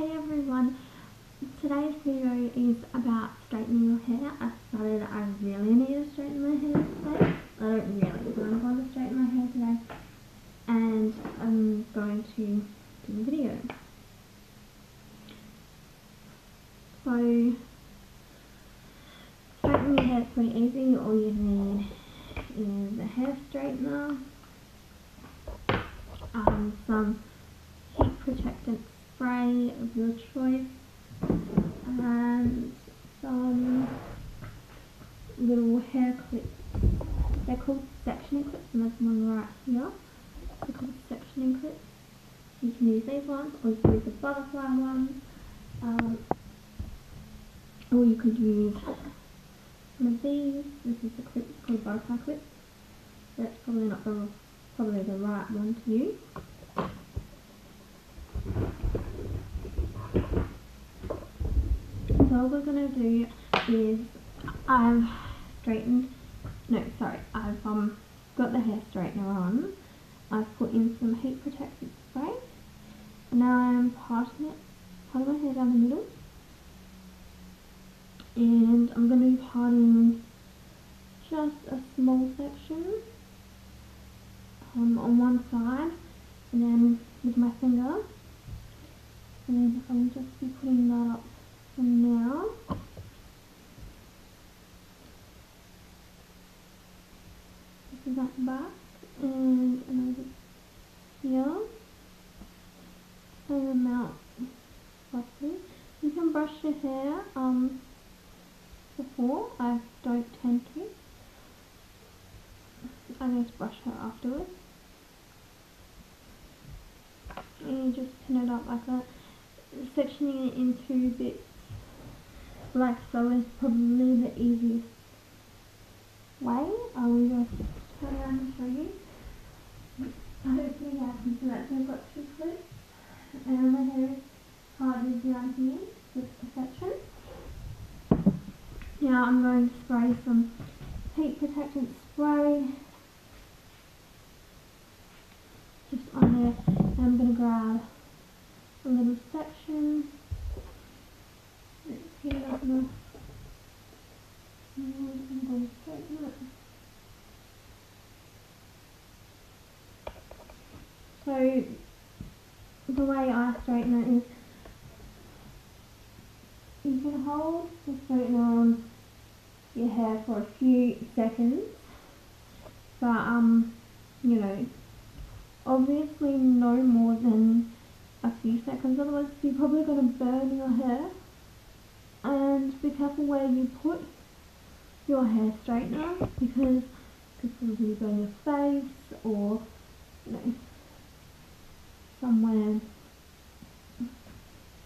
Hey everyone, today's video is about straightening your hair. I really need to straighten my hair today. I don't really, but I'm going to straighten my hair today and I'm going to do a video. So, straightening your hair is pretty easy. All you need is a hair straightener, some heat protectant spray of your choice, and some little hair clips. They're called sectioning clips, and there's one right here. They're called sectioning clips. You can use these ones, or you can use the butterfly ones, or you could use one of these. This is the clip, it's called butterfly clip. That's probably not probably the right one to use. So all we're going to do is I've got the hair straightener on. I've put in some heat protectant spray. And now I'm parting my hair down the middle. And I'm going to be parting just a small section on one side, and then with my finger, and then I'll just be putting that up for now. This is at the back, and another here. Same amount roughly. You can brush your hair before. I don't tend to. I just brush it afterwards. And you just pin it up like that. Sectioning it into bits like so is probably the easiest way. I will just turn around and show you. Hopefully I can see that. So I've got two clips and my hair is parted down here with the section. Now I'm going to spray some heat protectant spray just on there, and I'm going to grab a little section. Let's heat it up enough, and I'm going to straighten it. So the way I straighten it is you can hold the straightener on your hair for a few seconds, but you know, obviously no more than a few seconds, otherwise you're probably going to burn your hair. And be careful where you put your hair straightener, because it could probably burn your face, or you know, somewhere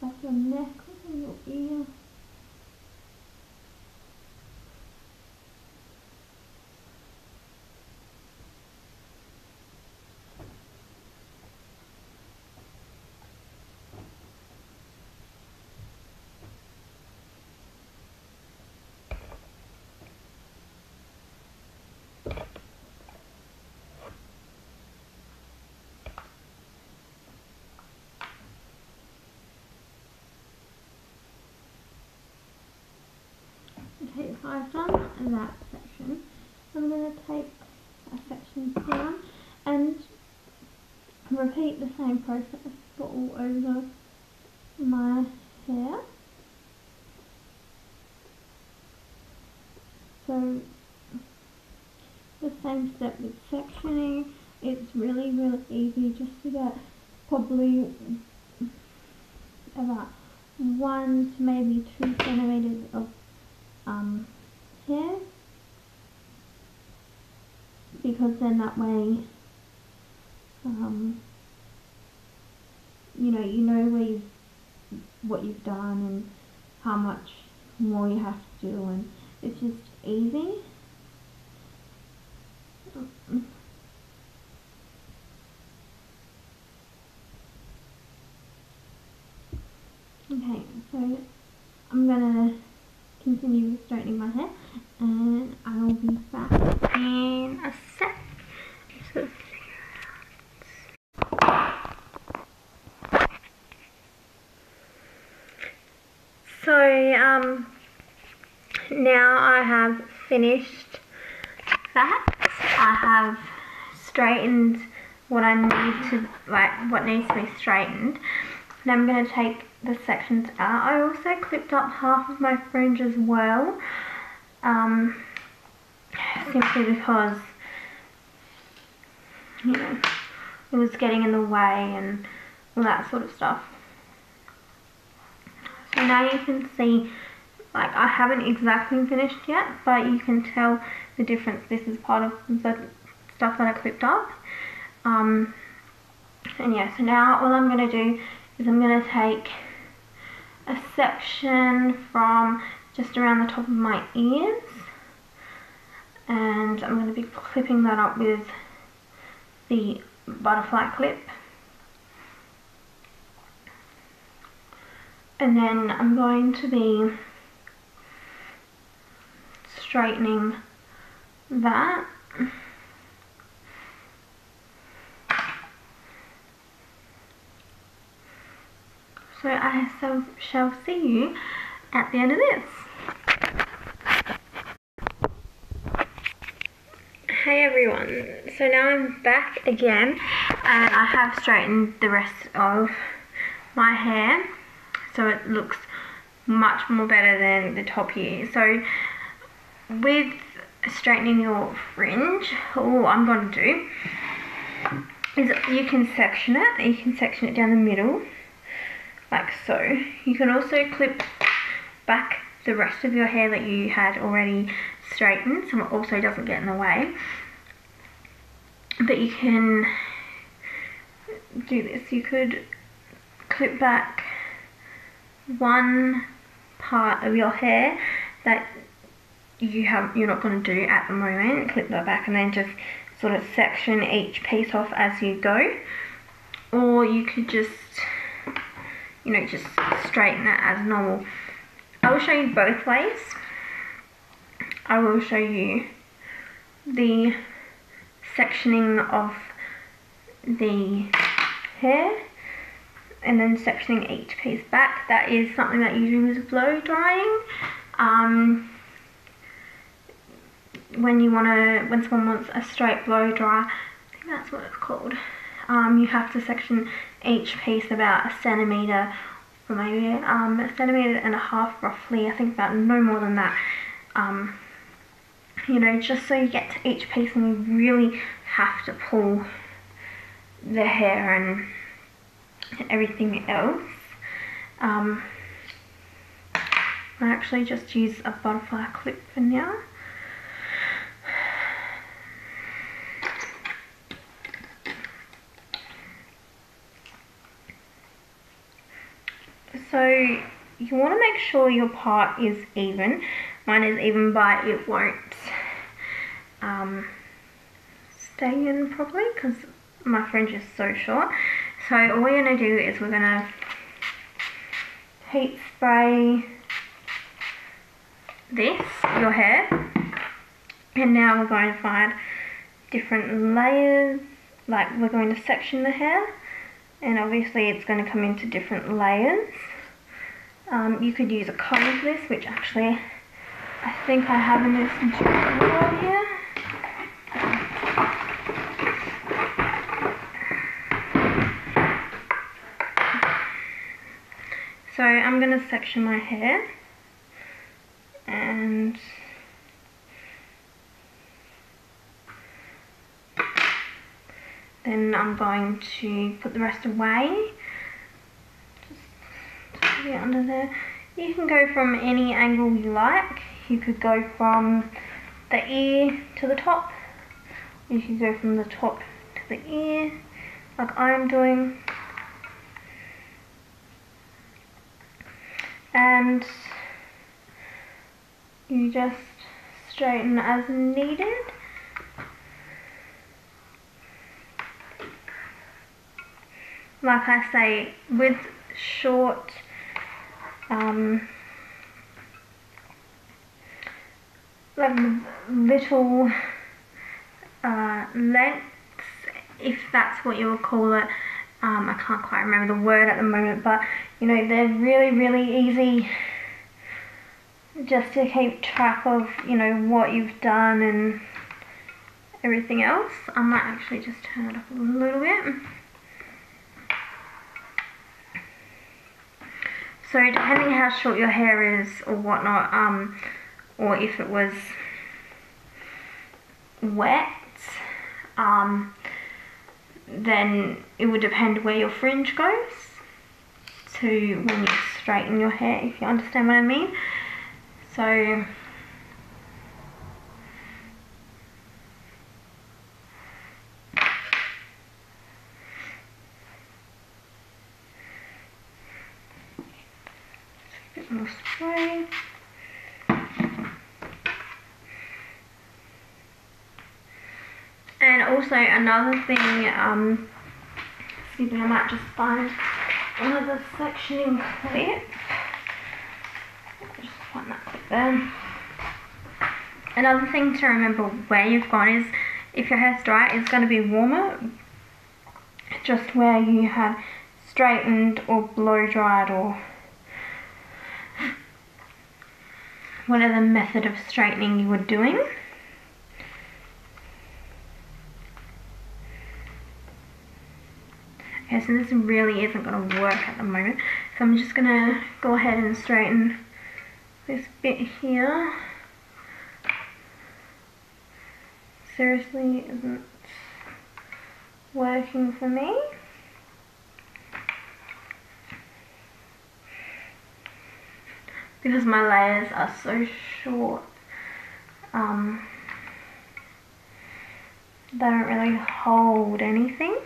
like your neck or your ear. Okay, so I've done that section. I'm going to take a section down and repeat the same process for all over my hair. So the same step with sectioning. It's really easy, just to get probably about 1 to maybe 2 centimeters of hair, because then that way you know where what you've done and how much more you have to do, and it's just easy. Okay, so I'm gonna continue with straightening my hair, and I'll be back in a sec. Just gotta figure it out. So now I have finished that. I have straightened what I need to, like what needs to be straightened. Now I'm going to take the sections out. I also clipped up half of my fringe as well, simply because, you know, it was getting in the way and all that sort of stuff. So now you can see, like, I haven't exactly finished yet, but you can tell the difference. This is part of the stuff that I clipped up. And yeah, so now all I'm going to do is I'm going to take a section from just around the top of my ears, and I'm going to be clipping that up with the butterfly clip. And then I'm going to be straightening that. So I shall see you at the end of this. Hey everyone, so now I'm back again and I have straightened the rest of my hair, so it looks much more better than the top here. So with straightening your fringe, all I'm going to do is you can section it down the middle like so. You can also clip back the rest of your hair that you had already straightened, so it also doesn't get in the way. But you can do this. You could clip back one part of your hair that you're not going to do at the moment, clip that back, and then just sort of section each piece off as you go. Or you could just, you know, just straighten it as normal. I will show you both ways. I will show you the sectioning of the hair and then sectioning each piece back. That is something that you do with blow drying. When someone wants a straight blow dry, I think that's what it's called. You have to section each piece about 1 centimetre, or maybe 1.5 centimetres roughly. I think about no more than that. You know, just so you get to each piece and you really have to pull the hair and everything else. I actually just use a butterfly clip for now. So you want to make sure your part is even. Mine is even, but it won't stay in properly because my fringe is so short. So all we're going to do is we're going to heat spray your hair, and now we're going to find different layers. Like, we're going to section the hair, and obviously it's going to come into different layers. You could use a comb for this, which actually I think I have in this drawer here. So I'm going to section my hair, and then I'm going to put the rest away. Just get under there. You can go from any angle you like. You could go from the ear to the top. You could go from the top to the ear, like I'm doing. And you just straighten as needed. Like I say, with short like little lengths, if that's what you would call it. I can't quite remember the word at the moment, but you know, they're really, really easy just to keep track of, you know, what you've done and everything else. I might actually just turn it up a little bit. So depending how short your hair is or whatnot, or if it was wet, then it would depend where your fringe goes to when you straighten your hair, if you understand what I mean. So a bit more spray. And also another thing, excuse me, I might just find another sectioning clip. Just find that clip there. Another thing to remember where you've gone is, if your hair's dry, it's going to be warmer. Just where you had straightened or blow dried or whatever method of straightening you were doing. Okay, so this really isn't going to work at the moment, so I'm just going to go ahead and straighten this bit here. Seriously isn't working for me. Because my layers are so short, they don't really hold anything.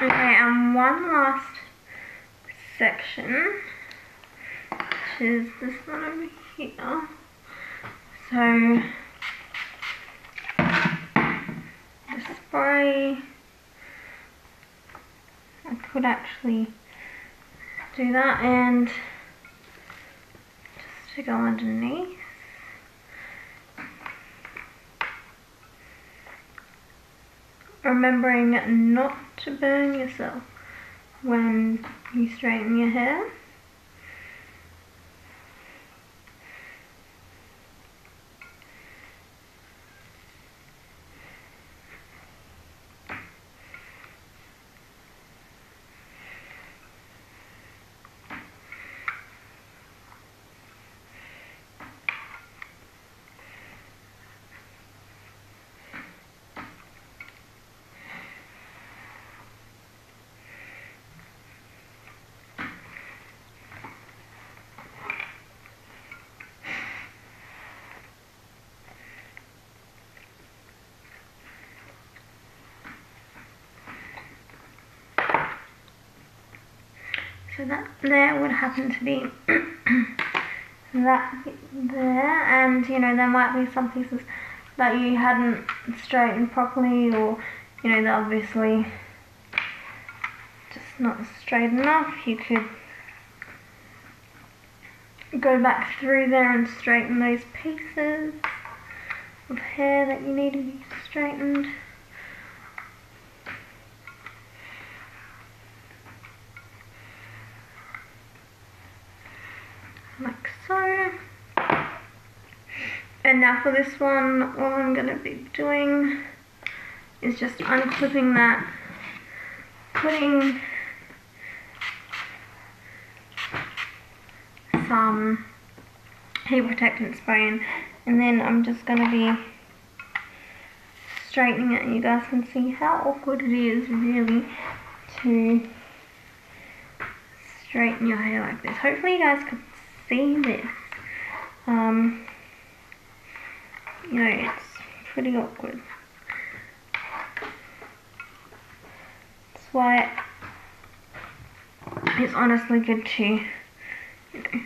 Okay, and one last section, which is this one over here. So the spray, I could actually do that, and just to go underneath. Remembering not to burn yourself when you straighten your hair. So that there would happen to be that bit there, and you know, there might be some pieces that you hadn't straightened properly, or you know, they're obviously just not straight enough. You could go back through there and straighten those pieces of hair that you need to be straightened. Like so. And now for this one, all I'm going to be doing is just unclipping that, putting some heat protectant spray in, and then I'm just going to be straightening it, and you guys can see how awkward it is really to straighten your hair like this. Hopefully you guys could see this. You know, it's pretty awkward. That's why it's honestly good to, you know,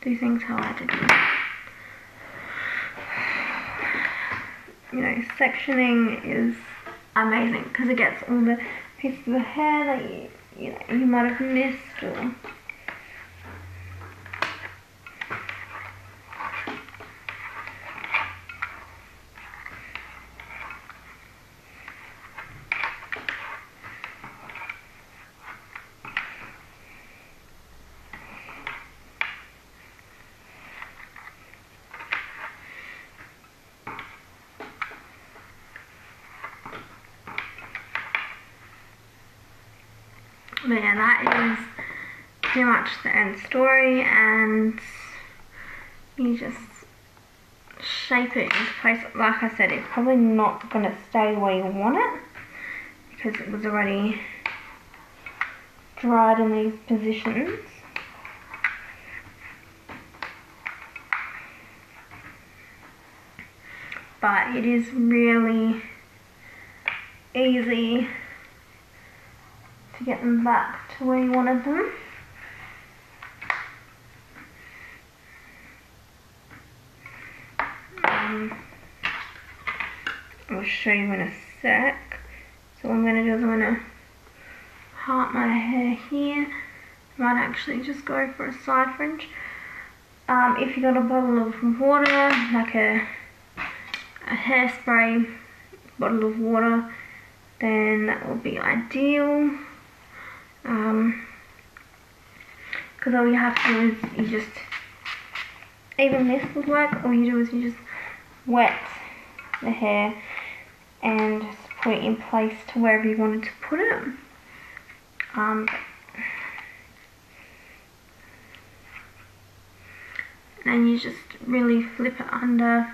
do things how I did them. You know, sectioning is amazing because it gets all the pieces of the hair that you might have missed, or But yeah, that is pretty much the end story, and you just shape it into place. Like I said, it's probably not going to stay where you want it because it was already dried in these positions. But it is really easy to get them back to where you wanted them. I'll show you in a sec. So what I'm going to do is I'm going to part my hair here. I might actually just go for a side fringe. If you got a bottle of water, like a hairspray bottle of water, then that will be ideal. Because all you have to do is you just, even this would work, all you do is you just wet the hair and just put it in place to wherever you wanted to put it. And you just really flip it under.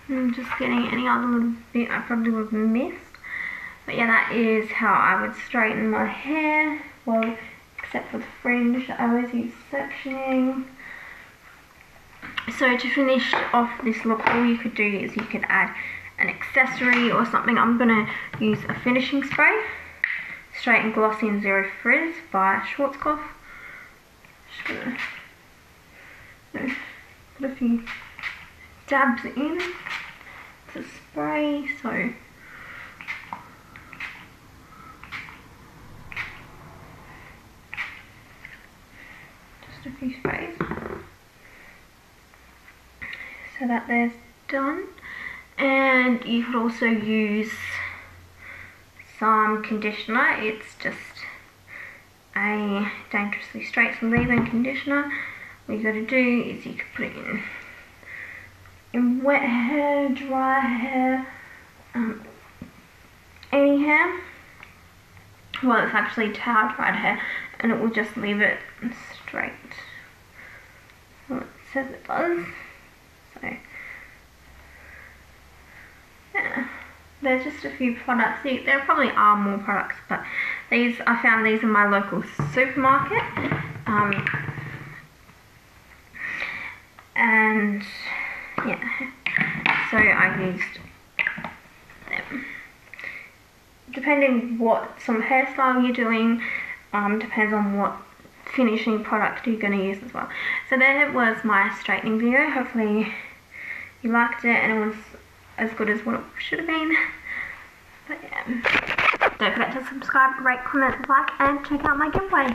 I'm just getting any other little bit I probably would have missed. But yeah, that is how I would straighten my hair. Well, except for the fringe, I always use sectioning. So to finish off this look, all you could do is you could add an accessory or something. I'm going to use a finishing spray. Straight and Glossy and Zero Frizz by Schwarzkopf. Just going to put a few dabs in to spray. So just a few sprays. So that there's done. And you could also use some conditioner. It's just a Dangerously Straight leave-in conditioner. What you got to do is you can put it in wet hair, dry hair, any hair. Well, it's actually towel dried hair, and it will just leave it straight. Well, it says it does. So yeah, there's just a few products. There probably are more products, but these, I found these in my local supermarket. And yeah, so I used them. Depending what sort of hairstyle you're doing, depends on what finishing product you're going to use as well. So there was my straightening video. Hopefully you liked it and it was as good as what it should have been. But yeah, don't forget to subscribe, rate, comment, like, and check out my giveaway.